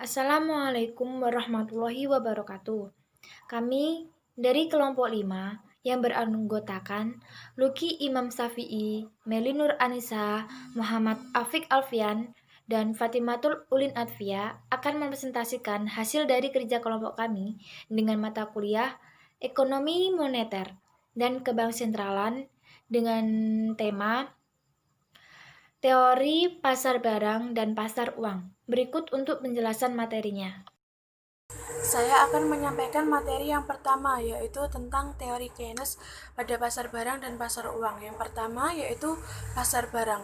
Assalamualaikum warahmatullahi wabarakatuh. Kami dari kelompok 5 yang beranggotakan Luki Imam Syafi'i, Melinur Anissa, Muhammad Afiq Alfian, dan Fatimatul Ulin Atfia akan mempresentasikan hasil dari kerja kelompok kami dengan mata kuliah Ekonomi Moneter dan Kebank Sentralan dengan tema Teori Pasar Barang dan Pasar Uang. Berikut untuk penjelasan materinya. Saya akan menyampaikan materi yang pertama, yaitu tentang teori Keynes pada pasar barang dan pasar uang. Yang pertama yaitu pasar barang.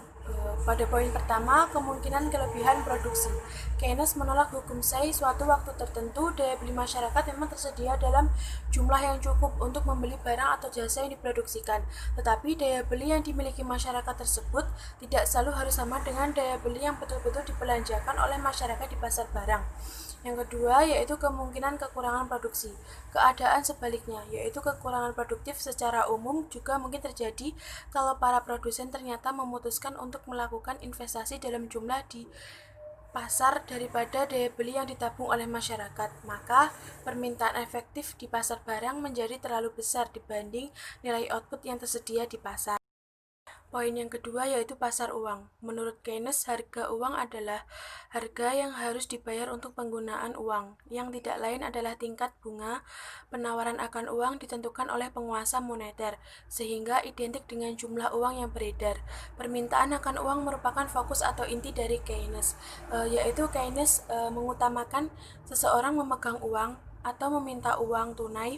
Pada poin pertama, kemungkinan kelebihan produksi. Keynes menolak hukum Say, suatu waktu tertentu daya beli masyarakat memang tersedia dalam jumlah yang cukup untuk membeli barang atau jasa yang diproduksikan. Tetapi daya beli yang dimiliki masyarakat tersebut tidak selalu harus sama dengan daya beli yang betul-betul dibelanjakan oleh masyarakat di pasar barang. Yang kedua yaitu kemungkinan kekurangan produksi. Keadaan sebaliknya, yaitu kekurangan produktif secara umum juga mungkin terjadi kalau para produsen ternyata memutuskan untuk melakukan investasi dalam jumlah di pasar daripada daya beli yang ditabung oleh masyarakat. Maka permintaan efektif di pasar barang menjadi terlalu besar dibanding nilai output yang tersedia di pasar. Poin yang kedua yaitu pasar uang. Menurut Keynes, harga uang adalah harga yang harus dibayar untuk penggunaan uang, yang tidak lain adalah tingkat bunga penawaran akan uang ditentukan oleh penguasa moneter, sehingga identik dengan jumlah uang yang beredar. Permintaan akan uang merupakan fokus atau inti dari Keynes, yaitu Keynes mengutamakan seseorang memegang uang atau meminta uang tunai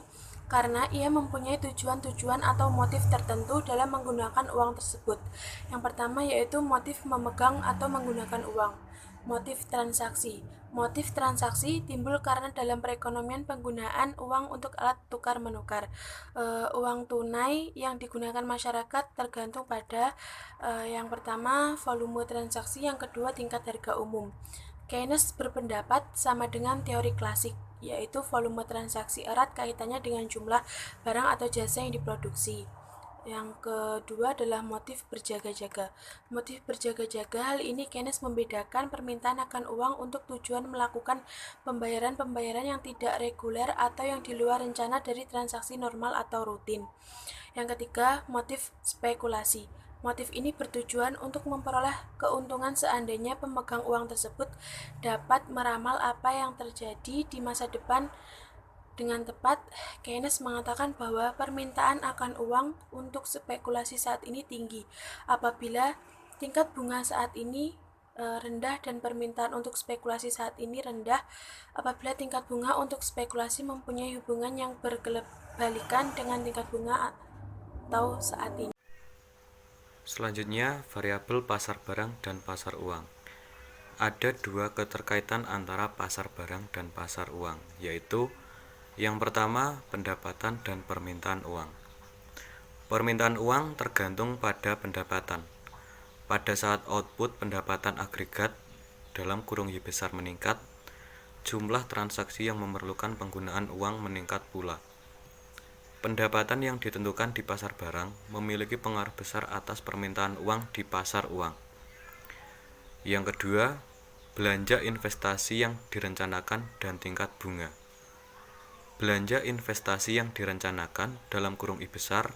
karena ia mempunyai tujuan-tujuan atau motif tertentu dalam menggunakan uang tersebut. Yang pertama yaitu motif memegang atau menggunakan uang. Motif transaksi. Motif transaksi timbul karena dalam perekonomian penggunaan uang untuk alat tukar-menukar. Uang tunai yang digunakan masyarakat tergantung pada yang pertama volume transaksi, yang kedua tingkat harga umum. Keynes berpendapat sama dengan teori klasik, yaitu volume transaksi erat kaitannya dengan jumlah barang atau jasa yang diproduksi. Yang kedua adalah motif berjaga-jaga. Motif berjaga-jaga, hal ini Keynes membedakan permintaan akan uang untuk tujuan melakukan pembayaran-pembayaran yang tidak reguler atau yang di luar rencana dari transaksi normal atau rutin. Yang ketiga, motif spekulasi. Motif ini bertujuan untuk memperoleh keuntungan seandainya pemegang uang tersebut dapat meramal apa yang terjadi di masa depan dengan tepat. Keynes mengatakan bahwa permintaan akan uang untuk spekulasi saat ini tinggi apabila tingkat bunga saat ini rendah, dan permintaan untuk spekulasi saat ini rendah apabila tingkat bunga untuk spekulasi mempunyai hubungan yang berkebalikan dengan tingkat bunga atau saat ini. Selanjutnya, variabel pasar barang dan pasar uang. Ada dua keterkaitan antara pasar barang dan pasar uang, yaitu yang pertama, pendapatan dan permintaan uang. Permintaan uang tergantung pada pendapatan. Pada saat output pendapatan agregat dalam kurung Y besar meningkat, jumlah transaksi yang memerlukan penggunaan uang meningkat pula. Pendapatan yang ditentukan di pasar barang memiliki pengaruh besar atas permintaan uang di pasar uang. Yang kedua, belanja investasi yang direncanakan dan tingkat bunga. Belanja investasi yang direncanakan dalam kurung I besar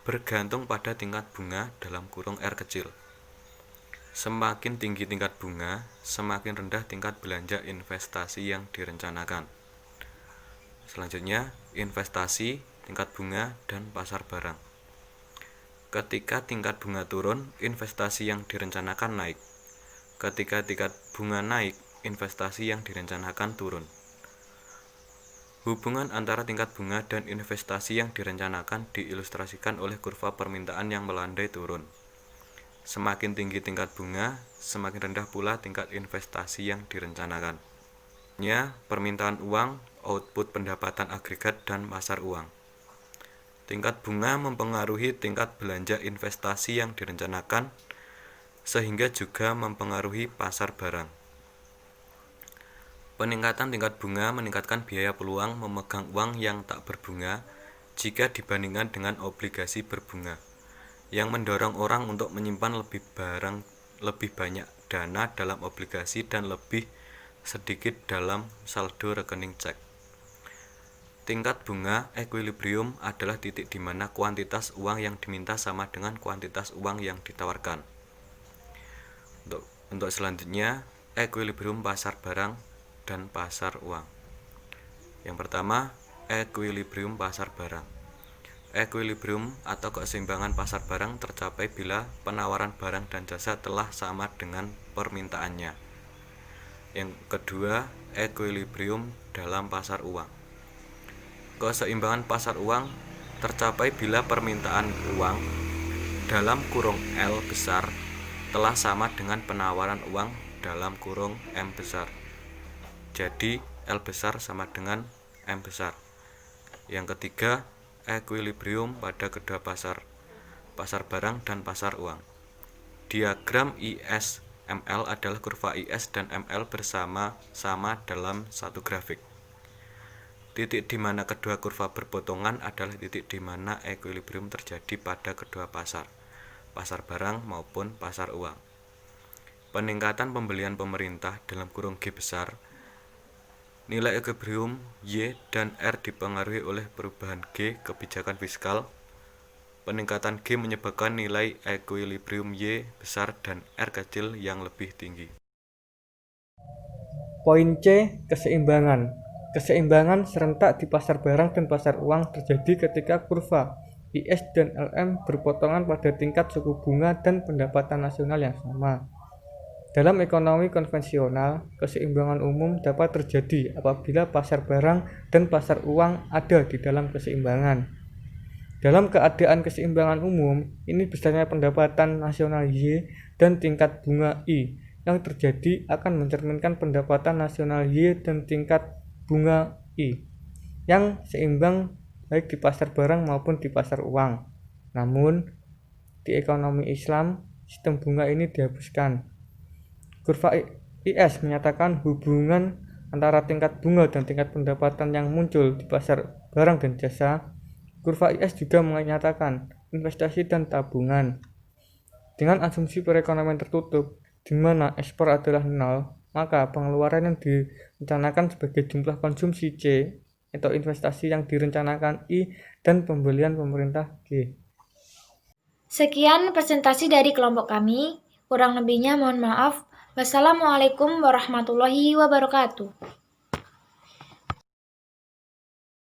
bergantung pada tingkat bunga dalam kurung R kecil. Semakin tinggi tingkat bunga, semakin rendah tingkat belanja investasi yang direncanakan. Selanjutnya, investasi, tingkat bunga, dan pasar barang. Ketika tingkat bunga turun, investasi yang direncanakan naik. Ketika tingkat bunga naik, investasi yang direncanakan turun. Hubungan antara tingkat bunga dan investasi yang direncanakan diilustrasikan oleh kurva permintaan yang melandai turun. Semakin tinggi tingkat bunga, semakin rendah pula tingkat investasi yang direncanakan. Permintaan uang, output pendapatan agregat, dan pasar uang. Tingkat bunga mempengaruhi tingkat belanja investasi yang direncanakan, sehingga juga mempengaruhi pasar barang. Peningkatan tingkat bunga meningkatkan biaya peluang memegang uang yang tak berbunga jika dibandingkan dengan obligasi berbunga, yang mendorong orang untuk menyimpan lebih banyak dana dalam obligasi dan lebih sedikit dalam saldo rekening cek. Tingkat bunga equilibrium adalah titik di mana kuantitas uang yang diminta sama dengan kuantitas uang yang ditawarkan. Untuk selanjutnya, equilibrium pasar barang dan pasar uang. Yang pertama, equilibrium pasar barang. Equilibrium atau keseimbangan pasar barang tercapai bila penawaran barang dan jasa telah sama dengan permintaannya. Yang kedua, equilibrium dalam pasar uang. Keseimbangan pasar uang tercapai bila permintaan uang dalam kurung L besar telah sama dengan penawaran uang dalam kurung M besar. Jadi L besar sama dengan M besar. Yang ketiga, equilibrium pada kedua pasar barang dan pasar uang. Diagram IS ML adalah kurva IS dan ML bersama-sama dalam satu grafik. Titik di mana kedua kurva berpotongan adalah titik di mana equilibrium terjadi pada kedua pasar barang maupun pasar uang. Peningkatan pembelian pemerintah dalam kurung G besar, nilai equilibrium Y dan R dipengaruhi oleh perubahan G kebijakan fiskal. Peningkatan G menyebabkan nilai equilibrium Y besar dan R kecil yang lebih tinggi. Poin C. Keseimbangan. Keseimbangan serentak di pasar barang dan pasar uang terjadi ketika kurva IS dan LM berpotongan pada tingkat suku bunga dan pendapatan nasional yang sama. Dalam ekonomi konvensional, keseimbangan umum dapat terjadi apabila pasar barang dan pasar uang ada di dalam keseimbangan. Dalam keadaan keseimbangan umum, ini besarnya pendapatan nasional Y dan tingkat bunga I yang terjadi akan mencerminkan pendapatan nasional Y dan tingkat bunga I yang seimbang baik di pasar barang maupun di pasar uang. Namun, di ekonomi Islam, sistem bunga ini dihapuskan. Kurva IS menyatakan hubungan antara tingkat bunga dan tingkat pendapatan yang muncul di pasar barang dan jasa. Kurva IS juga menyatakan investasi dan tabungan. Dengan asumsi perekonomian tertutup, di mana ekspor adalah nol, maka pengeluaran yang direncanakan sebagai jumlah konsumsi C atau investasi yang direncanakan I dan pembelian pemerintah G. Sekian presentasi dari kelompok kami. Kurang lebihnya mohon maaf. Wassalamualaikum warahmatullahi wabarakatuh.